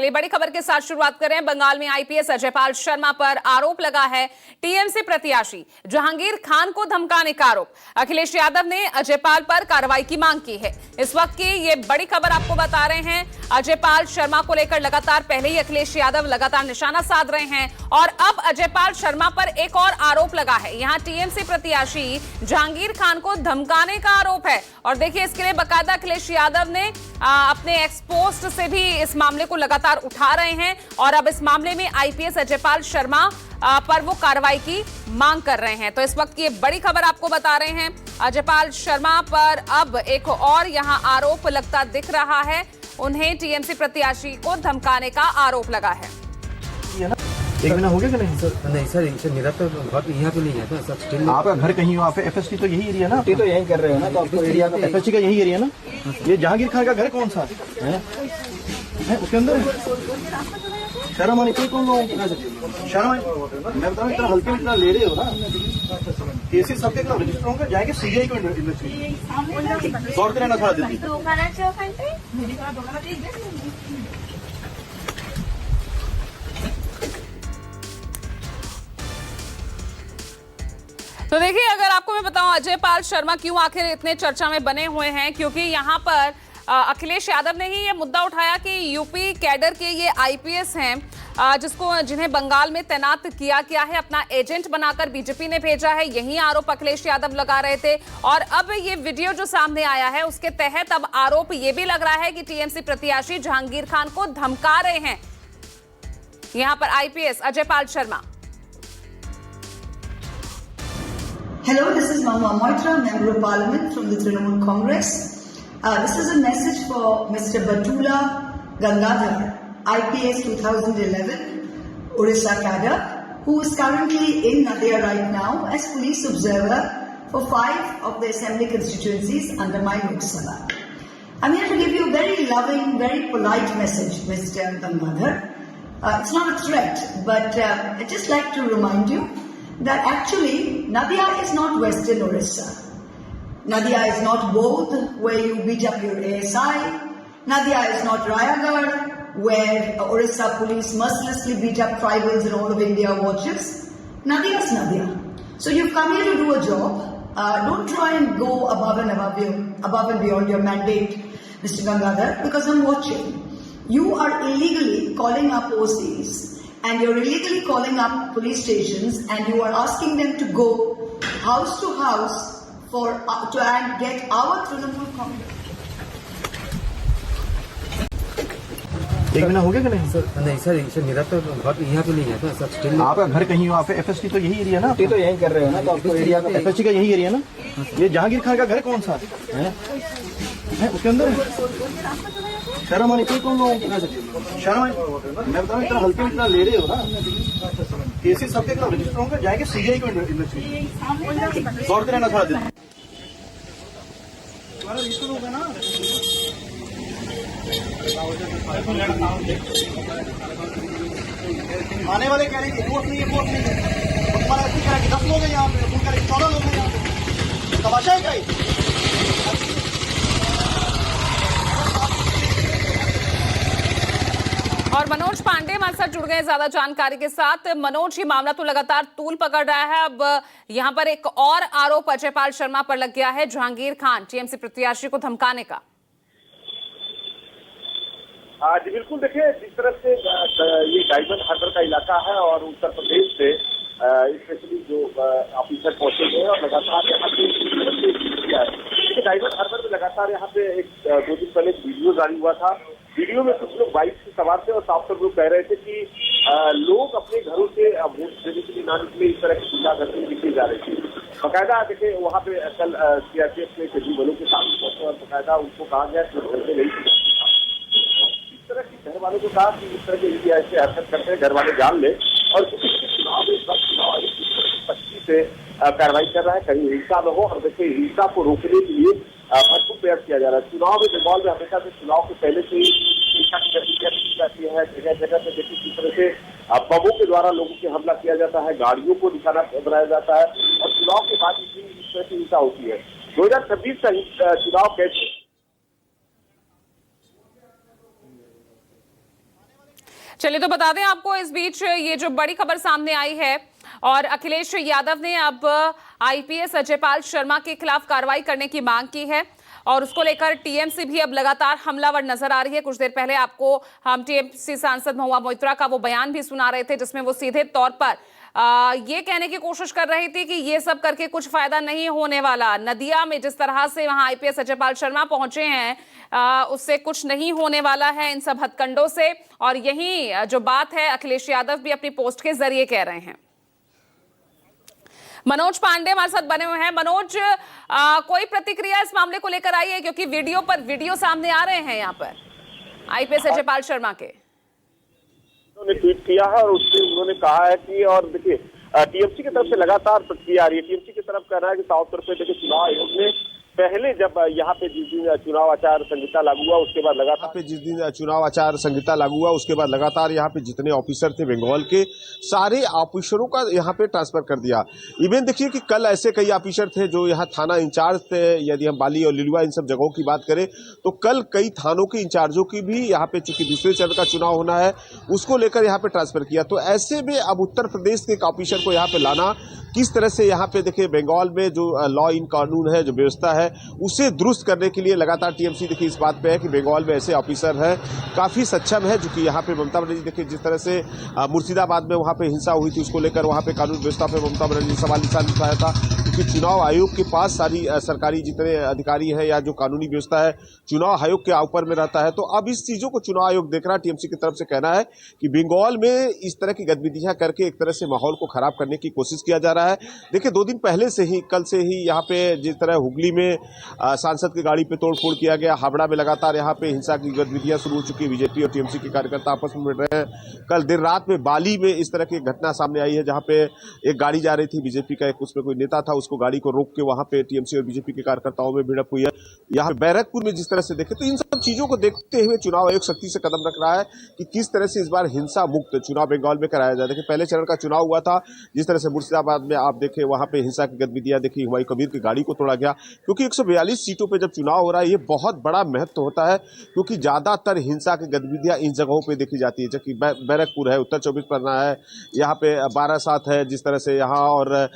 चलिए बड़ी खबर के साथ शुरुआत करें। बंगाल में आईपीएस अजयपाल शर्मा पर आरोप लगा है टीएमसी प्रत्याशी जहांगीर खान को धमकाने का आरोप। अखिलेश यादव ने अजयपाल पर कार्रवाई की मांग की है। इस वक्त की ये बड़ी खबर आपको बता रहे हैं। अजयपाल शर्मा को लेकर लगातार पहले ही अखिलेश यादव लगातार निशाना साध रहे हैं और अब अजयपाल शर्मा पर एक और आरोप लगा है। यहां टीएमसी प्रत्याशी जहांगीर खान को धमकाने का आरोप है और देखिए इसके लिए बाकायदा अखिलेश यादव ने अपने एक्स पोस्ट से भी इस मामले को लगातार उठा रहे हैं और अब इस मामले में आईपीएस अजयपाल शर्मा पर वो कार्रवाई की मांग कर रहे हैं। तो इस वक्त की ये बड़ी खबर आपको बता रहे हैं। अजयपाल शर्मा पर अब एक और यहां आरोप लगता दिख रहा है। उन्हें टीएमसी प्रत्याशी को धमकाने का आरोप लगा है। एक महीना हो गया कि नहीं सर? नहीं सर, मेरा तो घर यहाँ पे नहीं है ना सर। स्टिल आपका घर कहीं हो? आप एफएसटी तो यही एरिया ना? आप तो यही कर रहे हो ना, तो आपको एरिया का एफएसटी का यही एरिया ना? ये जहांगीर खान का घर कौन सा है? उसके अंदर शर्म आनी चाहिए कौन लोगों? शर्म मैं बता रहा हूँ, इतना हल्के में इतना ले रहे हो ना। केसेस सबके खिलाफ रजिस्टर होंगे, जाएंगे सीबीआई को इन्वेस्टिगेट दौड़ते रहना थोड़ा दिन। तो देखिए अगर आपको मैं बताऊं अजयपाल शर्मा क्यों आखिर इतने चर्चा में बने हुए हैं, क्योंकि यहां पर अखिलेश यादव ने ही ये मुद्दा उठाया कि यूपी कैडर के ये आईपीएस हैं जिन्हें बंगाल में तैनात किया गया है, अपना एजेंट बनाकर बीजेपी ने भेजा है। यही आरोप अखिलेश यादव लगा रहे थे और अब ये वीडियो जो सामने आया है उसके तहत अब आरोप ये भी लग रहा है कि टीएमसी प्रत्याशी जहांगीर खान को धमका रहे हैं यहां पर IPS Ajaypal Sharma. Hello, this is Mahua Moitra, Member of Parliament from the Trinamool Congress. This is a message for Mr. Batula Gangadhar, IPS 2011, Orissa cadre, who is currently in Nadia right now as police observer for 5 of the assembly constituencies under my Lok Sabha. I'm here to give you a very loving, very polite message, Mr. Gangadhar. It's not a threat, but I'd just like to remind you that actually Nadia is not Western Orissa. Nadia is not Bodh, where you beat up your ASI. Nadia is not Rayagarh, where Orissa police mercilessly beat up tribals and all of India watches. Nadia is Nadia. So you've come here to do a job. Don't try and go above and beyond your mandate, Mr. Gangadhar, because I'm watching. You are illegally calling up OCs. And you're illegally calling up police stations, and you are asking them to go house to house to and get our Trinamool Congress. एक महीना हो गया कि नहीं sir? नहीं sir, मेरा तो घर यहाँ पे नहीं है ना सर। स्टिल आपका घर कहीं हो? आप एफएसटी तो यही एरिया ना? आप तो यही कर रहे हो ना, तो आपको एरिया का एफएसटी का यही एरिया ना? ये जहांगीर खान का घर कौन सा है? उसके अंदर शर्म आनी चाहिए कौन लोगों? शर्म मैं बता रहा हूँ, इतना हल्के में इतना ले रहे हो ना। केसेस सबके खिलाफ रजिस्टर होंगे, जाएंगे सीबीआई को इन्वेस्टिगेट दौड़ते रहना थोड़ा दिन। रजिस्टर होगा ना? आने वाले कह रहे हैं कि वोट नहीं है, वोट नहीं है। तुम्हारा ऐसी कह रहा है कि 10 लोग हैं यहाँ पे, तुम कह रहे 14 लोग हैं यहाँ पे। तमाशा है क्या ये? और मनोज पांडे हमारे साथ जुड़ गए ज्यादा जानकारी के साथ। मनोज, ये मामला तो लगातार तूल पकड़ रहा है। अब यहां पर एक और आरोप अजयपाल शर्मा पर लग गया है जहांगीर खान टीएमसी प्रत्याशी को धमकाने का। जी बिल्कुल, देखिए जिस तरह से ये डायमंड हार्बर का इलाका है और उत्तर प्रदेश से स्पेशली जो ऑफिसर पहुंचे हुए हैं और लगातार यहाँ पे डायमंड हार्बर में लगातार यहाँ पे एक 2 दिन पहले एक वीडियो जारी हुआ था। वीडियो में कुछ लोग बाइक से सवार थे और साफ तौर पर कह रहे थे कि लोग अपने घरों से वोट देने के लिए ना निकले, इस तरह की गुंडागर्दी दिखी जा रही थी। बाकायदा देखिए वहाँ पे कल सीआरपीएफ के केंद्रीय बलों के साथ पहुंचे और बाकायदा उनको कहा गया कि घर से नहीं, इस तरह की घर वालों को कहा कि इस तरह के ऐसे हरकत करते हैं घर वाले जान ले और चुनाव सख्ती से कार्रवाई कर रहा है, कहीं हिंसा न हो। और देखिए हिंसा को रोकने के लिए भरपूर प्रयास किया जा रहा है। चुनाव में बंगाल में हमेशा से चुनाव के पहले से ही हिंसा की गतिविधियां की जाती है। जगह जगह पे देखिए किस तरह से बमों के द्वारा लोगों पे हमला किया जाता है, गाड़ियों को निशाना बनाया जाता है और चुनाव के बाद इस तरह की हिंसा होती है। 2026 का चुनाव कैसे चलिए तो बता दें आपको, इस बीच ये जो बड़ी खबर सामने आई है और अखिलेश यादव ने अब आईपीएस अजयपाल शर्मा के खिलाफ कार्रवाई करने की मांग की है और उसको लेकर टीएमसी भी अब लगातार हमलावर नजर आ रही है। कुछ देर पहले आपको हम टीएमसी सांसद महुआ मोइत्रा का वो बयान भी सुना रहे थे जिसमें वो सीधे तौर पर ये कहने की कोशिश कर रही थी कि ये सब करके कुछ फायदा नहीं होने वाला। नदिया में जिस तरह से वहां आईपीएस अजयपाल शर्मा पहुंचे हैं उससे कुछ नहीं होने वाला है इन सब हथकंडों से। और यही जो बात है अखिलेश यादव भी अपनी पोस्ट के जरिए कह रहे हैं। मनोज पांडे हमारे साथ बने हुए हैं। मनोज, कोई प्रतिक्रिया इस मामले को लेकर आई है, क्योंकि वीडियो सामने आ रहे हैं यहाँ पर आईपीएस अजयपाल शर्मा के। उन्होंने ट्वीट किया है और उसमें उन्होंने कहा है कि, और देखिए टीएमसी की तरफ से लगातार प्रतिक्रिया आ रही है। टीएमसी की तरफ कहना है कि साफ तौर पर देखिए चुनाव आयोग ने पहले जब यहाँ पे जिस दिन चुनाव आचार संहिता लागू हुआ उसके बाद लगातार यहाँ पे जितने ऑफिसर थे बंगाल के सारे ऑफिसरों का यहाँ पे ट्रांसफर कर दिया। इवन देखिए कि कल ऐसे कई ऑफिसर थे जो यहाँ थाना इंचार्ज थे। यदि हम बाली और लिलुआ इन सब जगहों की बात करें तो कल कई थानों के इंचार्जों की भी यहाँ पे चूंकि दूसरे चरण का चुनाव होना है उसको लेकर यहाँ पे ट्रांसफर किया। तो ऐसे में अब उत्तर प्रदेश के एक ऑफिसर को यहाँ पे लाना, किस तरह से यहाँ पे देखिए बंगाल में जो लॉ इन कानून है, जो व्यवस्था है, उसे दुरुस्त करने के लिए लगातार टीएमसी देखिए इस बात पे है कि बंगाल में ऐसे ऑफिसर हैं काफी सक्षम है। जो कि यहाँ पे ममता बनर्जी देखिए जिस तरह से मुर्शिदाबाद में वहाँ पे हिंसा हुई थी उसको लेकर वहाँ पे कानून व्यवस्था पे ममता बनर्जी सवाल निशान उठाया था, क्योंकि चुनाव आयोग के पास सारी सरकारी जितने अधिकारी है या जो कानूनी व्यवस्था है चुनाव आयोग के ऊपर में रहता है। तो अब इस चीजों को चुनाव आयोग देख रहा है। टीएमसी की तरफ से कहना है कि बंगाल में इस तरह की गतिविधियां करके एक तरह से माहौल को खराब करने की कोशिश किया जा रहा है। देखिए 2 दिन पहले से ही, कल से ही यहाँ पे जिस तरह हुगली में सांसद की गाड़ी पे तोड़फोड़ किया गया, हावड़ा में लगातार यहाँ पे हिंसा की गतिविधियां शुरू हो चुकी है। बीजेपी और टीएमसी के कार्यकर्ता आपस में मिल रहे हैं। कल देर रात में बाली में इस तरह की घटना सामने आई है जहाँ पे एक गाड़ी जा रही थी बीजेपी का, एक उसमें कोई नेता था, उसको गाड़ी को रोक के वहां पे टीएमसी और बीजेपी के कार्यकर्ताओं में भिड़प हुई है। यहाँ बैरकपुर में जिस तरह से देखे तो इन सब चीजों को देखते हुए चुनाव आयोग सख्ती से कदम रख रहा है कि किस तरह से इस बार हिंसा मुक्त चुनाव बंगाल में कराया जाए। देखिए पहले चरण का चुनाव हुआ था, जिस तरह से मुर्शिदाबाद में आप देखे वहां पे हिंसा की गतिविधियां देखी, हुमायूं कबीर की गाड़ी को तोड़ा गया। क्योंकि 142 सीटों पे जब चुनाव हो रहा है ये बहुत बड़ा महत्व होता है, क्योंकि ज्यादातर हिंसा की गतिविधियां इन जगहों पे देखी जाती है। जबकि बैरकपुर है, उत्तर 24 परगना है, यहाँ पे बारासात है जिस तरह से यहाँ, और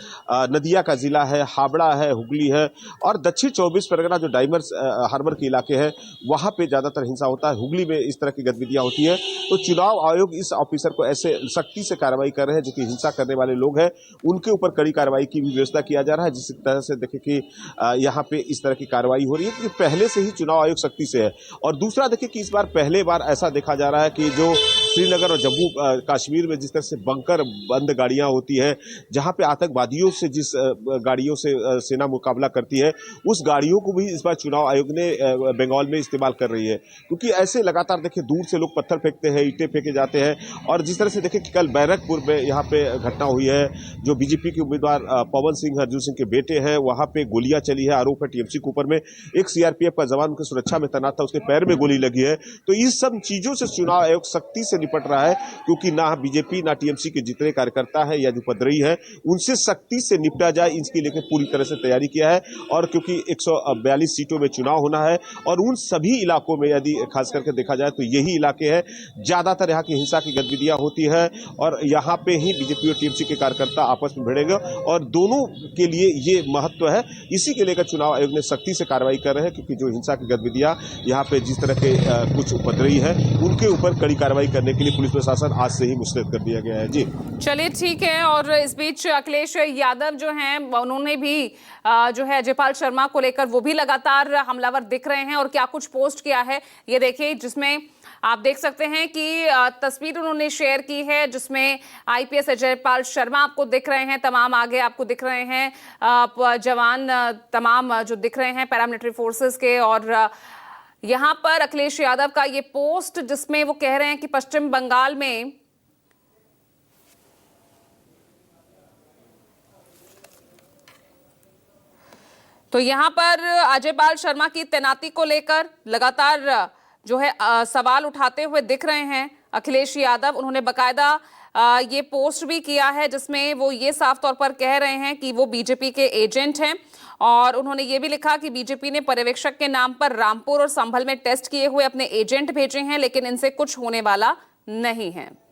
नदिया का जिला है, हावड़ा है, हुगली है, और दक्षिण 24 परगना जो डायमंड हार्बर के इलाके हैं वहां पे ज्यादातर हिंसा होता है। हुगली में इस तरह की गतिविधियां होती है। तो चुनाव आयोग इस ऑफिसर को ऐसे सख्ती से कार्रवाई कर रहे हैं जो कि हिंसा करने वाले लोग हैं, उनके ऊपर कड़ी कार्रवाई की भी व्यवस्था किया जा रहा है। जिस तरह से देखें कि यहाँ पे इस तरह की कार्रवाई हो रही है कि पहले से ही चुनाव आयोग सख्ती से है। और दूसरा देखिए कि इस बार पहले बार ऐसा देखा जा रहा है कि जो श्रीनगर और जम्मू कश्मीर में जिस तरह से बंकर बंद गाड़ियां होती है, जहां पे आतंकवादियों से जिस गाड़ियों से सेना मुकाबला करती है, उस गाड़ियों को भी इस बार चुनाव आयोग ने बंगाल में इस्तेमाल कर रही है। क्योंकि ऐसे लगातार देखिए दूर से लोग पत्थर फेंकते हैं, ईंटें फेंके जाते हैं। और जिस तरह से देखिए कि कल बैरकपुर में यहाँ पे घटना हुई है, जो बीजेपी के उम्मीदवार पवन सिंह अर्जुन सिंह के बेटे हैं, वहां पे गोलियां चली है। आरोप है टीएमसी के ऊपर में एक सीआरपीएफ का जवान उनकी सुरक्षा में तैनात था, उसके पैर में गोली लगी है। तो इस सब चीजों से चुनाव आयोग सख्ती से निपट रहा है, क्योंकि ना बीजेपी ना टीएमसी के जितने कार्यकर्ता है या जो उपद्रवी है उनसे सख्ती से निपटा जाए, इसके लेकर पूरी तरह से तैयारी किया है। और क्योंकि 142 सीटों में चुनाव होना है और उन सभी इलाकों में यदि खास करके देखा जाए तो यही इलाके हैं ज्यादातर यहाँ की हिंसा की गतिविधियां होती है, और यहाँ पे ही बीजेपी और टीएमसी के कार्यकर्ता आपस में भिड़ेंगे, और दोनों के लिए ये महत्व है। इसी के लेकर चुनाव आयोग ने सख्ती से कार्रवाई कर रहे हैं, क्योंकि जो हिंसा की गतिविधियां यहाँ पे जिस तरह के कुछ उपद्रवी है उनके ऊपर कड़ी कार्रवाई करने के लिए पुलिस प्रशासन आज से ही मुस्तैद कर दिया गया है। जी चलिए ठीक है। और इस बीच अखिलेश यादव जो हैं उन्होंने भी जो है अजयपाल शर्मा को लेकर वो भी लगातार हमलावर दिख रहे हैं और क्या कुछ पोस्ट किया है ये देखिए, जिसमें आप देख सकते हैं कि तस्वीर उन्होंने शेयर की है जिसमें आईपीएस अजयपाल शर्मा आपको दिख रहे हैं, तमाम आगे आपको दिख रहे हैं जवान तमाम जो दिख रहे हैं पैरामिलिट्री फोर्सेस के। और यहाँ पर अखिलेश यादव का ये पोस्ट जिसमें वो कह रहे हैं कि पश्चिम बंगाल में तो यहाँ पर अजयपाल शर्मा की तैनाती को लेकर लगातार जो है सवाल उठाते हुए दिख रहे हैं अखिलेश यादव। उन्होंने बकायदा ये पोस्ट भी किया है जिसमें वो ये साफ तौर पर कह रहे हैं कि वो बीजेपी के एजेंट हैं, और उन्होंने ये भी लिखा कि बीजेपी ने पर्यवेक्षक के नाम पर रामपुर और संभल में टेस्ट किए हुए अपने एजेंट भेजे हैं, लेकिन इनसे कुछ होने वाला नहीं है।